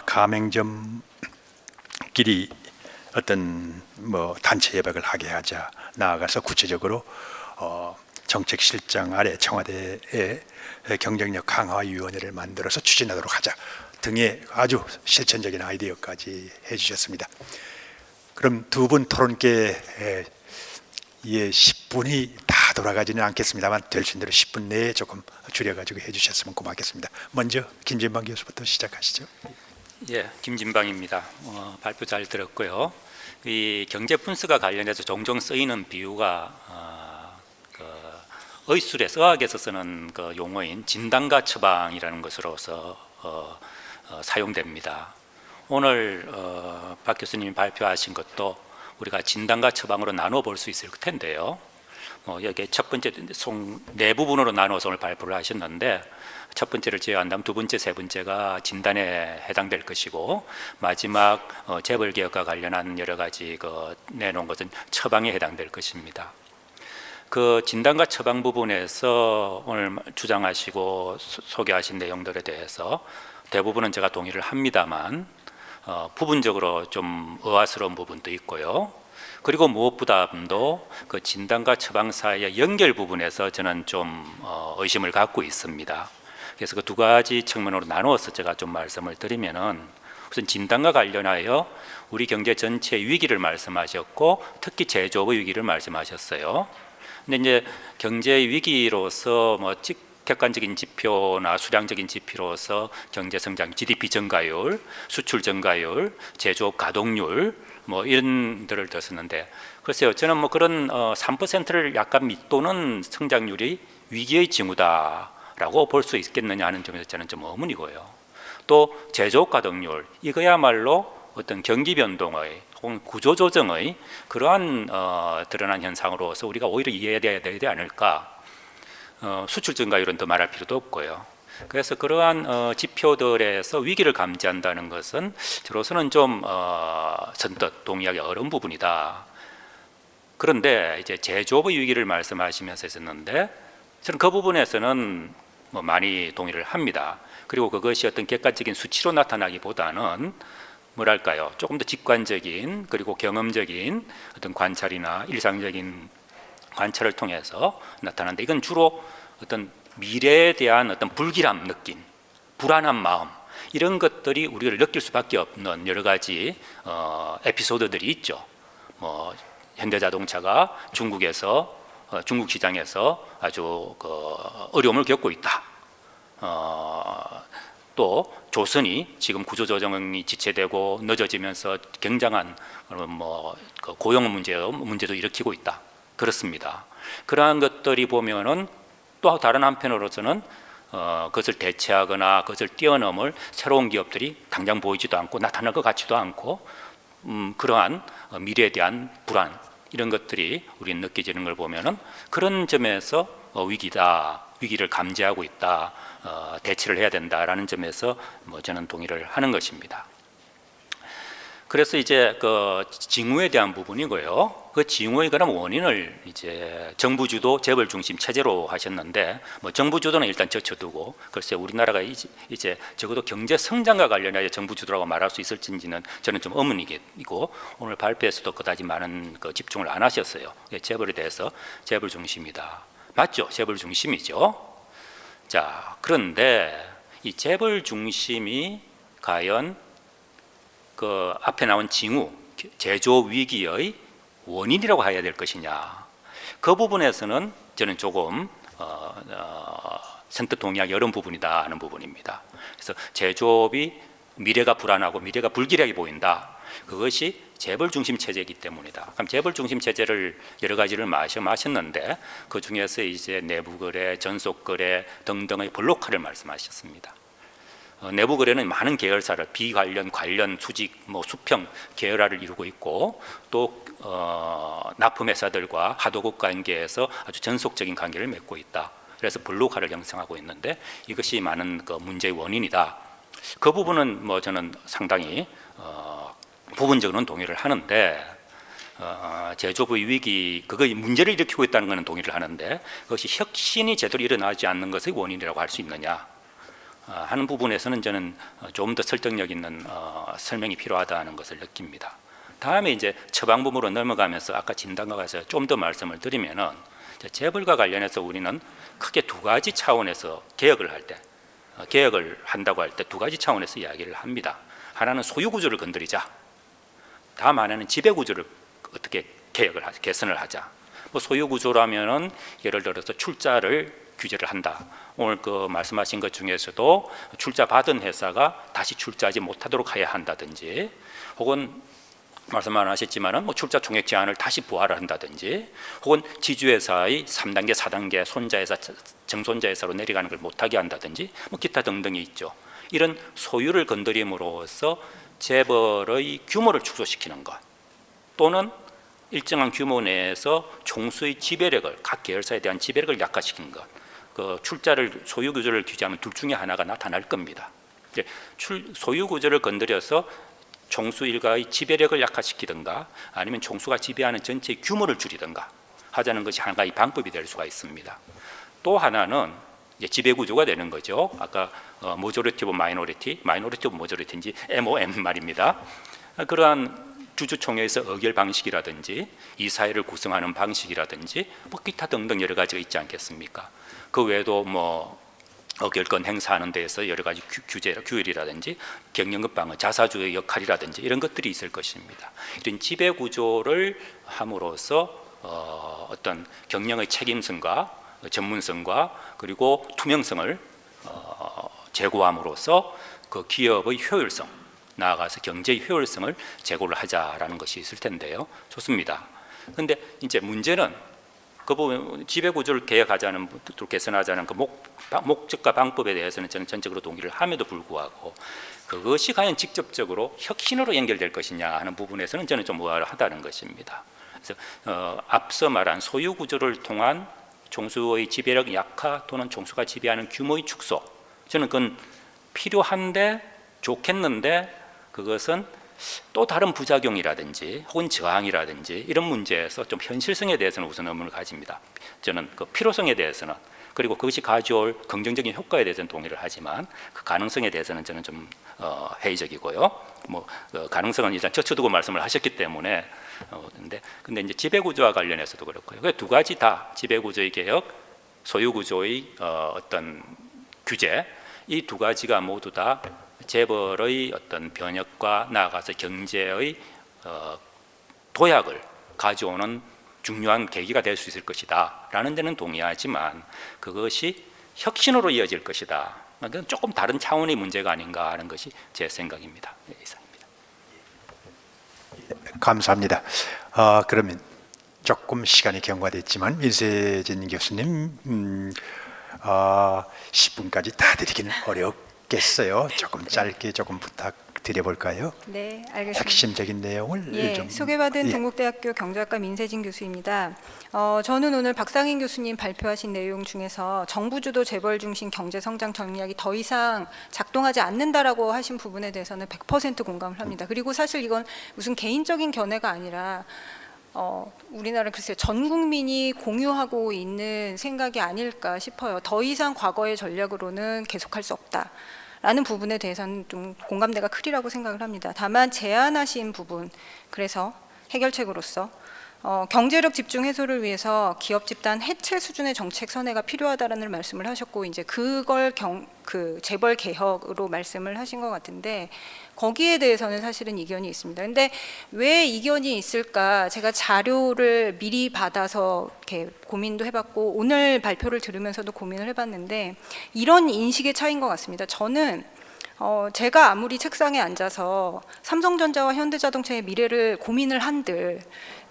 가맹점끼리 어떤 단체 협약을 하게 하자. 나아가서 구체적으로 정책실장 아래 청와대의 경쟁력 강화위원회를 만들어서 추진하도록 하자 등의 아주 실천적인 아이디어까지 해주셨습니다. 그럼 두 분 토론께 10분이 다 돌아가지는 않겠습니다만 될 수 있는 대로 10분 내에 조금 줄여가지고 해주셨으면 고맙겠습니다. 먼저 김진방 교수부터 시작하시죠. 예, 김진방입니다. 발표 잘 들었고요. 이 경제 분석과 관련해서 종종 쓰이는 비유가 의술에서 의학에서 쓰는 그 용어인 진단과 처방이라는 것으로서 사용됩니다. 오늘 박 교수님이 발표하신 것도 우리가 진단과 처방으로 나눠 볼 수 있을 텐데요. 여기 첫 번째 네 부분으로 나눠서 오늘 발표를 하셨는데, 첫 번째를 제외한다면 두 번째, 세 번째가 진단에 해당될 것이고, 마지막 재벌 개혁과 관련한 여러 가지 내놓은 것은 처방에 해당될 것입니다. 그 진단과 처방 부분에서 오늘 주장하시고 소개하신 내용들에 대해서 대부분은 제가 동의를 합니다만, 부분적으로 좀 의아스러운 부분도 있고요. 그리고 무엇보다도 그 진단과 처방 사이의 연결 부분에서 저는 좀 의심을 갖고 있습니다. 그래서 그 두 가지 측면으로 나누어서 제가 좀 말씀을 드리면은, 우선 진단과 관련하여 우리 경제 전체의 위기를 말씀하셨고 특히 제조업의 위기를 말씀하셨어요. 근데 이제 경제 위기로서 뭐 객관적인 지표나 수량적인 지표로서 경제 성장, GDP 증가율, 수출 증가율, 제조업 가동률 뭐 이런 들을 들었는데 글쎄요, 저는 뭐 그런 3%를 약간 밑도는 성장률이 위기의 징후다라고 볼 수 있겠느냐 하는 점에서 저는 좀 의문이고요. 또 제조업 가동률 이거야말로 어떤 경기 변동의 혹은 구조 조정의 그러한 드러난 현상으로서 우리가 오히려 이해해야 되지 않을까. 수출 증가율은 더 말할 필요도 없고요. 그래서 그러한 지표들에서 위기를 감지한다는 것은 저로서는 좀 선뜻 동의하기 어려운 부분이다. 그런데 이제 제조업의 위기를 말씀하시면서 했었는데 저는 그 부분에서는 뭐 많이 동의를 합니다. 그리고 그것이 어떤 객관적인 수치로 나타나기보다는 뭐랄까요, 조금 더 직관적인 그리고 경험적인 어떤 관찰이나 일상적인 관찰을 통해서 나타나는데 이건 주로 어떤 미래에 대한 어떤 불길함 느낌, 불안한 마음 이런 것들이 우리를 느낄 수밖에 없는 여러 가지 에피소드들이 있죠. 뭐 현대자동차가 중국에서 중국 시장에서 아주 어려움을 겪고 있다. 또 조선이 지금 구조조정이 지체되고 늦어지면서 굉장한 고용 문제도 일으키고 있다. 그렇습니다. 그러한 것들이 보면은 또 다른 한편으로서는 그것을 대체하거나 그것을 뛰어넘을 새로운 기업들이 당장 보이지도 않고 나타날 것 같지도 않고 그러한 미래에 대한 불안 이런 것들이 우리는 느껴지는 걸 보면은 그런 점에서 위기를 감지하고 있다, 대처를 해야 된다라는 점에서 저는 동의를 하는 것입니다. 그래서 이제 그 징후에 대한 부분이고요. 그 징후의 그런 원인을 이제 정부 주도 재벌 중심 체제로 하셨는데 정부 주도는 일단 젖혀두고 글쎄 우리나라가 이제 적어도 경제 성장과 관련하여 정부 주도라고 말할 수 있을지는 저는 좀 의문이고 오늘 발표에서도 그다지 많은 집중을 안 하셨어요. 재벌에 대해서 재벌 중심이다. 맞죠? 재벌 중심이죠. 자, 그런데 이 재벌 중심이 과연 그 앞에 나온 징후, 제조 위기의 원인이라고 해야 될 것이냐. 그 부분에서는 저는 조금 선뜻 동의하기 어려운 부분이다 하는 부분입니다. 그래서 제조업이 미래가 불안하고 미래가 불길하게 보인다. 그것이 재벌 중심 체제이기 때문이다. 그럼 재벌 중심 체제를 여러 가지를 마셨는데 그 중에서 이제 내부 거래, 전속 거래 등등의 블록화를 말씀하셨습니다. 내부 거래는 많은 계열사를 비관련, 관련, 수직, 수평 계열화를 이루고 있고 또 납품회사들과 하도급 관계에서 아주 전속적인 관계를 맺고 있다. 그래서 블록화를 형성하고 있는데 이것이 많은 그 문제의 원인이다. 그 부분은 저는 상당히 부분적으로는 동의를 하는데 제조업의 위기 그거 문제를 일으키고 있다는 것은 동의를 하는데 그것이 혁신이 제대로 일어나지 않는 것의 원인이라고 할 수 있느냐 하는 부분에서는 저는 좀 더 설득력 있는 설명이 필요하다는 것을 느낍니다. 다음에 이제 처방법으로 넘어가면서 아까 진단과 가서 좀 더 말씀을 드리면은 재벌과 관련해서 우리는 크게 두 가지 차원에서 개혁을 한다고 할 때 두 가지 차원에서 이야기를 합니다. 하나는 소유 구조를 건드리자. 다음 하나는 지배 구조를 어떻게 개선을 하자. 소유 구조라면은 예를 들어서 출자를 규제를 한다. 오늘 그 말씀하신 것 중에서도 출자 받은 회사가 다시 출자하지 못하도록 해야 한다든지, 혹은 말씀 안 하셨지만은 출자 총액 제한을 다시 부활을 한다든지, 혹은 지주회사의 3단계, 4단계 손자회사, 정손자회사로 내려가는 걸 못하게 한다든지, 기타 등등이 있죠. 이런 소유를 건드림으로써 재벌의 규모를 축소시키는 것, 또는 일정한 규모 내에서 총수의 지배력을 각 계열사에 대한 지배력을 약화시키는 것, 그 출자를 소유 구조를 규제하면 둘 중에 하나가 나타날 겁니다. 이제 소유 구조를 건드려서 총수 일가의 지배력을 약화시키든가 아니면 총수가 지배하는 전체의 규모를 줄이든가 하자는 것이 하나의 방법이 될 수가 있습니다. 또 하나는 이제 지배 구조가 되는 거죠. 아까 모조리티 오브 마이너리티, 마이너리티 오브 모조리티인지 MOM 말입니다. 그러한 주주총회에서 의결 방식이라든지 이사회를 구성하는 방식이라든지 기타 등등 여러 가지가 있지 않겠습니까? 그 외에도 어결권 행사하는 데에서 여러 가지 규율이라든지 경영급 방어, 자사주의 역할이라든지 이런 것들이 있을 것입니다. 이런 지배 구조를 함으로써 어떤 경영의 책임성과 전문성과 그리고 투명성을 제고함으로써 그 기업의 효율성, 나아가서 경제의 효율성을 제고를 하자라는 것이 있을 텐데요. 좋습니다. 그런데 이제 문제는 그 부분 지배 구조를 개혁하자는 또 개선하자는 그 목적과 방법에 대해서는 저는 전적으로 동의를 함에도 불구하고 그것이 과연 직접적으로 혁신으로 연결될 것이냐 하는 부분에서는 저는 좀 무할하다는 것입니다. 그래서 앞서 말한 소유 구조를 통한 종수의 지배력 약화 또는 종수가 지배하는 규모의 축소, 저는 그건 필요한데 좋겠는데 그것은 또 다른 부작용이라든지 혹은 저항이라든지 이런 문제에서 좀 현실성에 대해서는 우선 의문을 가집니다. 저는 그 필요성에 대해서는 그리고 그것이 가져올 긍정적인 효과에 대해서는 동의를 하지만 그 가능성에 대해서는 저는 좀 회의적이고요. 가능성은 일단 젖혀두고 말씀을 하셨기 때문에 근데 이제 지배구조와 관련해서도 그렇고요. 그 두 가지 다 지배구조의 개혁, 소유구조의 어떤 규제 이 두 가지가 모두 다 재벌의 어떤 변혁과 나아가서 경제의 도약을 가져오는 중요한 계기가 될 수 있을 것이다 라는 데는 동의하지만 그것이 혁신으로 이어질 것이다, 그건 조금 다른 차원의 문제가 아닌가 하는 것이 제 생각입니다. 이상입니다. 감사합니다. 그러면 조금 시간이 경과됐지만 민세진 교수님 10분까지 다 드리기는 어렵겠어요. 조금 짧게 조금 부탁드려볼까요? 네, 알겠습니다. 핵심적인 내용을 좀 소개받은 동국대학교 경제학과 민세진 교수입니다. 저는 오늘 박상인 교수님 발표하신 내용 중에서 정부 주도 재벌 중심 경제 성장 전략이 더 이상 작동하지 않는다라고 하신 부분에 대해서는 100% 공감을 합니다. 그리고 사실 이건 무슨 개인적인 견해가 아니라 우리나라 글쎄 전 국민이 공유하고 있는 생각이 아닐까 싶어요. 더 이상 과거의 전략으로는 계속할 수 없다 라는 부분에 대해서는 좀 공감대가 크리라고 생각을 합니다. 다만 제안하신 부분, 그래서 해결책으로서 경제력 집중 해소를 위해서 기업 집단 해체 수준의 정책 선회가 필요하다라는 말씀을 하셨고, 이제 그걸 그 재벌 개혁으로 말씀을 하신 것 같은데, 거기에 대해서는 사실은 이견이 있습니다. 근데 왜 이견이 있을까? 제가 자료를 미리 받아서 이렇게 고민도 해봤고 오늘 발표를 들으면서도 고민을 해봤는데 이런 인식의 차이인 것 같습니다. 저는 제가 아무리 책상에 앉아서 삼성전자와 현대자동차의 미래를 고민을 한들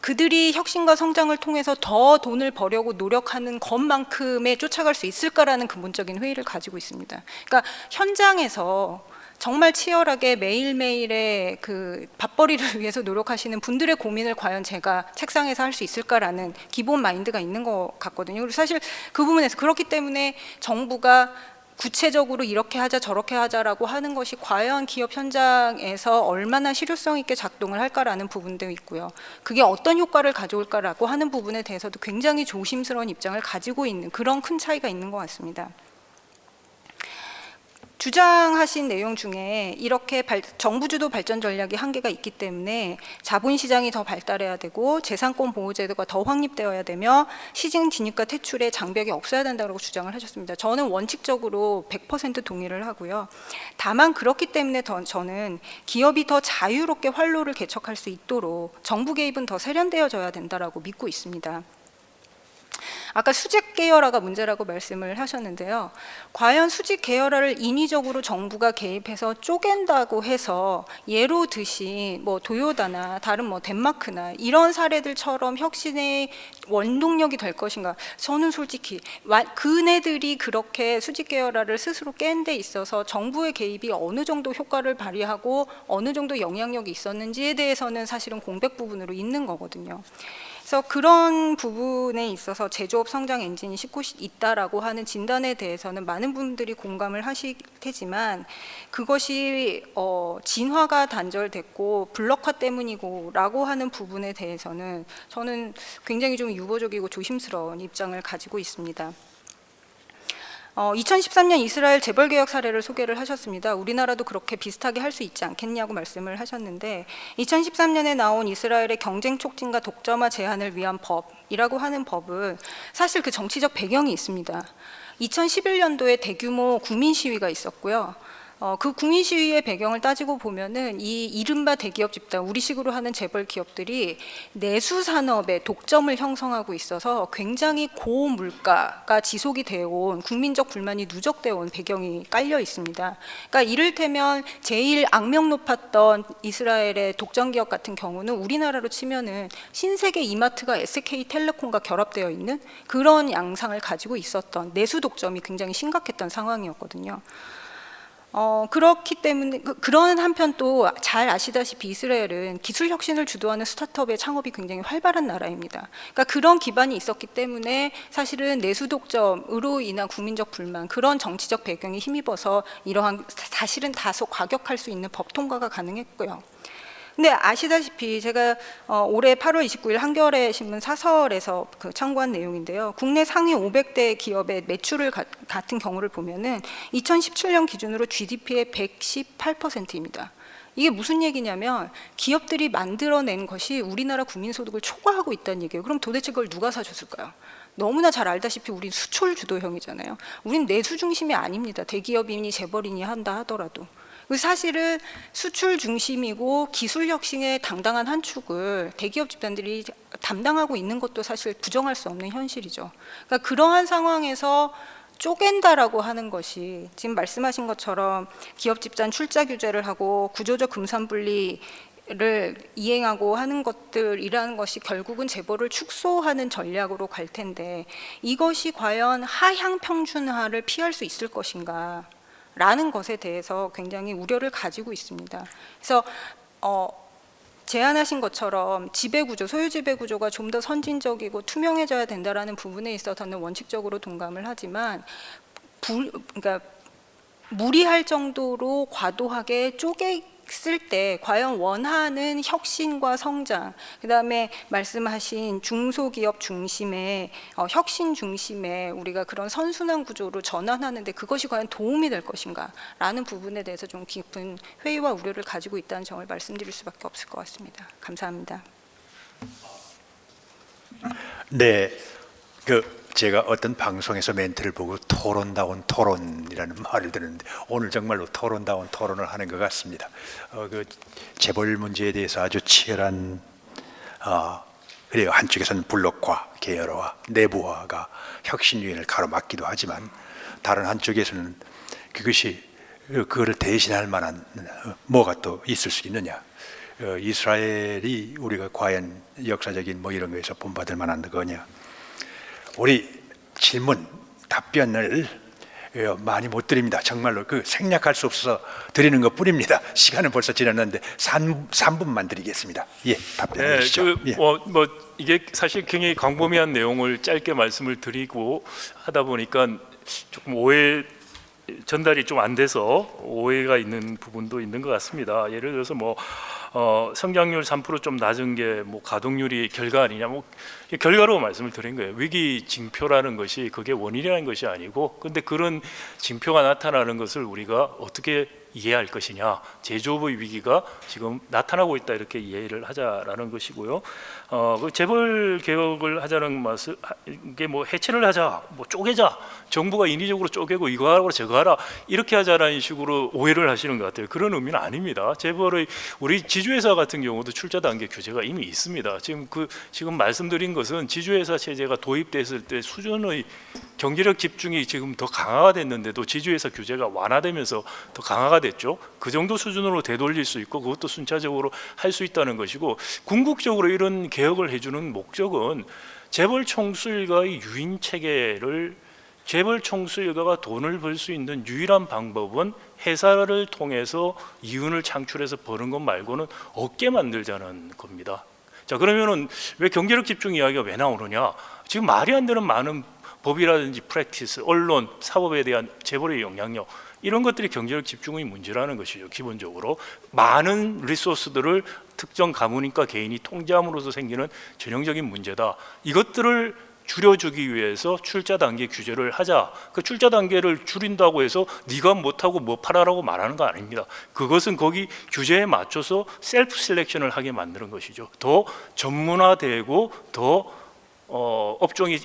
그들이 혁신과 성장을 통해서 더 돈을 벌려고 노력하는 것만큼에 쫓아갈 수 있을까라는 근본적인 회의를 가지고 있습니다. 그러니까 현장에서 정말 치열하게 매일매일의 그 밥벌이를 위해서 노력하시는 분들의 고민을 과연 제가 책상에서 할 수 있을까라는 기본 마인드가 있는 것 같거든요. 그리고 사실 그 부분에서 그렇기 때문에 정부가 구체적으로 이렇게 하자 저렇게 하자라고 하는 것이 과연 기업 현장에서 얼마나 실효성 있게 작동을 할까라는 부분도 있고요. 그게 어떤 효과를 가져올까라고 하는 부분에 대해서도 굉장히 조심스러운 입장을 가지고 있는 그런 큰 차이가 있는 것 같습니다. 주장하신 내용 중에 이렇게 정부 주도 발전 전략이 한계가 있기 때문에 자본시장이 더 발달해야 되고 재산권 보호제도가 더 확립되어야 되며 시중 진입과 퇴출의 장벽이 없어야 된다고 주장을 하셨습니다. 저는 원칙적으로 100% 동의를 하고요. 다만 그렇기 때문에 저는 기업이 더 자유롭게 활로를 개척할 수 있도록 정부 개입은 더 세련되어져야 된다고 믿고 있습니다. 아까 수직 계열화가 문제라고 말씀을 하셨는데요. 과연 수직 계열화를 인위적으로 정부가 개입해서 쪼갠다고 해서 예로 드신 뭐 도요다나 다른 뭐 덴마크나 이런 사례들처럼 혁신의 원동력이 될 것인가? 저는 솔직히 그네들이 그렇게 수직 계열화를 스스로 깬 데 있어서 정부의 개입이 어느 정도 효과를 발휘하고 어느 정도 영향력이 있었는지에 대해서는 사실은 공백 부분으로 있는 거거든요. 그래서 그런 부분에 있어서 제조업 성장 엔진이 싣고 있다라고 하는 진단에 대해서는 많은 분들이 공감을 하실 테지만 그것이 진화가 단절됐고 블록화 때문이고라고 하는 부분에 대해서는 저는 굉장히 좀 유보적이고 조심스러운 입장을 가지고 있습니다. 2013년 이스라엘 재벌개혁 사례를 소개를 하셨습니다. 우리나라도 그렇게 비슷하게 할 수 있지 않겠냐고 말씀을 하셨는데 2013년에 나온 이스라엘의 경쟁 촉진과 독점화 제한을 위한 법이라고 하는 법은 사실 그 정치적 배경이 있습니다. 2011년도에 대규모 국민 시위가 있었고요. 그 국민 시위의 배경을 따지고 보면은 이 이른바 대기업 집단, 우리식으로 하는 재벌 기업들이 내수 산업에 독점을 형성하고 있어서 굉장히 고물가가 지속이 되어 온, 국민적 불만이 누적되어 온 배경이 깔려 있습니다. 그러니까 이를테면 제일 악명 높았던 이스라엘의 독점 기업 같은 경우는 우리나라로 치면은 신세계 이마트가 SK텔레콤과 결합되어 있는 그런 양상을 가지고 있었던, 내수 독점이 굉장히 심각했던 상황이었거든요. 그렇기 때문에 그런 한편 또 잘 아시다시피 이스라엘은 기술 혁신을 주도하는 스타트업의 창업이 굉장히 활발한 나라입니다. 그러니까 그런 기반이 있었기 때문에 사실은 내수 독점으로 인한 국민적 불만, 그런 정치적 배경이 힘입어서 이러한 사실은 다소 과격할 수 있는 법 통과가 가능했고요. 근데 아시다시피 제가 올해 8월 29일 한겨레 신문 사설에서 참고한 내용인데요. 국내 상위 500대 기업의 매출을 같은 경우를 보면은 2017년 기준으로 GDP의 118%입니다. 이게 무슨 얘기냐면 기업들이 만들어낸 것이 우리나라 국민소득을 초과하고 있다는 얘기예요. 그럼 도대체 그걸 누가 사줬을까요? 너무나 잘 알다시피 우린 수출 주도형이잖아요. 우린 내수 중심이 아닙니다. 대기업이니 재벌이니 한다 하더라도. 사실은 수출 중심이고 기술 혁신의 당당한 한 축을 대기업 집단들이 담당하고 있는 것도 사실 부정할 수 없는 현실이죠. 그러니까 그러한 상황에서 쪼갠다라고 하는 것이 지금 말씀하신 것처럼 기업 집단 출자 규제를 하고 구조적 금산분리를 이행하고 하는 것들이라는 것이 결국은 재벌을 축소하는 전략으로 갈 텐데, 이것이 과연 하향 평준화를 피할 수 있을 것인가 라는 것에 대해서 굉장히 우려를 가지고 있습니다. 그래서 제안하신 것처럼 지배구조, 소유지배구조가 좀 더 선진적이고 투명해져야 된다라는 부분에 있어서는 원칙적으로 동감을 하지만 그러니까 무리할 정도로 과도하게 쪼갰을 때 과연 원하는 혁신과 성장, 그다음에 말씀하신 중소기업 중심의 혁신 중심의 우리가 그런 선순환 구조로 전환하는데 그것이 과연 도움이 될 것인가 라는 부분에 대해서 좀 깊은 회의와 우려를 가지고 있다는 점을 말씀드릴 수밖에 없을 것 같습니다. 감사합니다. 네, 제가 어떤 방송에서 멘트를 보고 토론다운 토론이라는 말을 듣는데 오늘 정말로 토론다운 토론을 하는 것 같습니다. 재벌 문제에 대해서 아주 치열한 그래요. 한쪽에서는 블록화, 계열화, 내부화가 혁신 유인을 가로막기도 하지만 다른 한쪽에서는 그거를 대신할 만한 뭐가 또 있을 수 있느냐. 이스라엘이 우리가 과연 역사적인 뭐 이런 거에서 본받을 만한 거냐. 우리 질문, 답변을 많이 못 드립니다. 정말로 생략할 수 없어서 드리는 것 뿐입니다. 시간은 벌써 지났는데 3분만 드리겠습니다. 예, 답변해 주시죠. 예. 이게 사실 굉장히 광범위한 내용을 짧게 말씀을 드리고 하다 보니까 조금 전달이 좀 안 돼서 오해가 있는 부분도 있는 것 같습니다. 예를 들어서 성장률 3% 좀 낮은 게 가동률이 결과 아니냐, 결과로 말씀을 드린 거예요. 위기 징표라는 것이 그게 원인이라는 것이 아니고, 근데 그런 징표가 나타나는 것을 우리가 어떻게 이해할 것이냐, 제조업의 위기가 지금 나타나고 있다, 이렇게 이해를 하자라는 것이고요. 그 재벌 개혁을 하자는 말씀, 이게 해체를 하자, 쪼개자, 정부가 인위적으로 쪼개고 이거 하라 저거 하라 이렇게 하자라는 식으로 오해를 하시는 것 같아요. 그런 의미는 아닙니다. 재벌의 우리 지주회사 같은 경우도 출자 단계 규제가 이미 있습니다. 지금 말씀드린 것은 지주회사 체제가 도입됐을 때 수준의 경제력 집중이 지금 더 강화가 됐는데도 지주회사 규제가 완화되면서 더 강화가 됐죠. 그 정도 수준으로 되돌릴 수 있고 그것도 순차적으로 할 수 있다는 것이고, 궁극적으로 이런 개혁을 해주는 목적은 재벌 총수일가의 유인 체계를, 재벌 총수일가가 돈을 벌 수 있는 유일한 방법은 회사를 통해서 이윤을 창출해서 버는 것 말고는 없게 만들자는 겁니다. 자, 그러면은 왜 경제력 집중 이야기가 왜 나오느냐? 지금 말이 안 되는 많은 법이라든지 프랙티스, 언론, 사법에 대한 재벌의 영향력, 이런 것들이 경제력 집중의 문제라는 것이죠. 기본적으로 많은 리소스들을 특정 가문인가 개인이 통제함으로써 생기는 전형적인 문제다. 이것들을 줄여주기 위해서 출자 단계 규제를 하자. 그 출자 단계를 줄인다고 해서 네가 못하고 뭐 팔아라고 말하는 거 아닙니다. 그것은 거기 규제에 맞춰서 셀프 셀렉션을 하게 만드는 것이죠. 더 전문화되고 더 업종이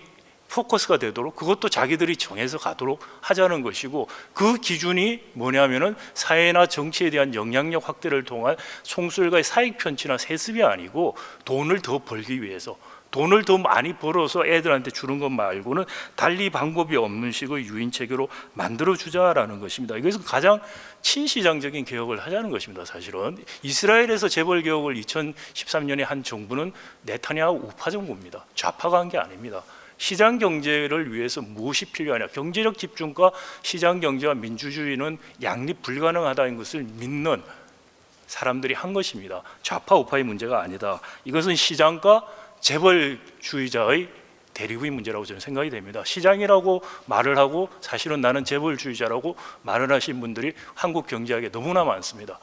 포커스가 되도록 그것도 자기들이 정해서 가도록 하자는 것이고, 그 기준이 뭐냐면은 사회나 정치에 대한 영향력 확대를 통한 총수일가의 사익 편취나 세습이 아니고 돈을 더 벌기 위해서, 돈을 더 많이 벌어서 애들한테 주는 것 말고는 달리 방법이 없는 식의 유인 체계로 만들어 주자라는 것입니다. 이것은 가장 친시장적인 개혁을 하자는 것입니다. 사실은 이스라엘에서 재벌 개혁을 2013년에 한 정부는 네타냐후 우파 정부입니다. 좌파가 한 게 아닙니다. 시장 경제를 위해서 무엇이 필요하냐, 경제적 집중과 시장 경제와 민주주의는 양립 불가능하다는 것을 믿는 사람들이 한 것입니다. 좌파 우파의 문제가 아니다. 이것은 시장과 재벌주의자의 대립의 문제라고 저는 생각이 됩니다. 시장이라고 말을 하고 사실은 나는 재벌주의자라고 말을 하신 분들이 한국 경제학에 너무나 많습니다.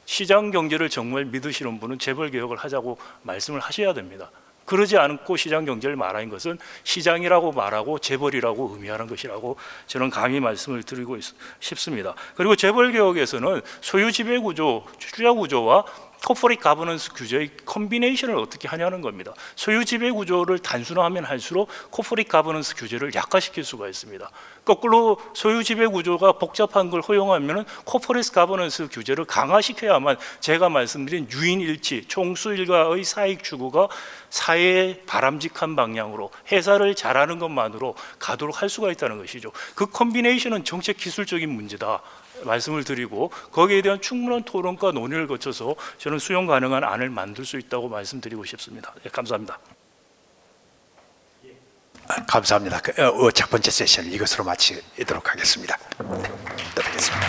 시장 경제를 정말 믿으시는 분은 재벌 개혁을 하자고 말씀을 하셔야 됩니다. 그러지 않고 시장 경제를 말하는 것은 시장이라고 말하고 재벌이라고 의미하는 것이라고 저는 강히 말씀을 드리고 싶습니다. 그리고 재벌 개혁에서는 소유 지배 구조, 투자 구조와 코퍼레이트 가버넌스 규제의 컨비네이션을 어떻게 하냐는 겁니다. 소유 지배 구조를 단순화하면 할수록 코퍼레이트 가버넌스 규제를 약화시킬 수가 있습니다. 거꾸로 소유 지배 구조가 복잡한 걸 허용하면 코퍼레이트 가버넌스 규제를 강화시켜야만 제가 말씀드린 유인 일치, 총수 일가의 사익 추구가 사회의 바람직한 방향으로 회사를 잘하는 것만으로 가도록 할 수가 있다는 것이죠. 그 컨비네이션은 정책 기술적인 문제다 말씀을 드리고, 거기에 대한 충분한 토론과 논의를 거쳐서 저는 수용 가능한 안을 만들 수 있다고 말씀드리고 싶습니다. 네, 감사합니다. 감사합니다. 첫 번째 세션을 이것으로 마치도록 하겠습니다. 네, 또 뵙겠습니다.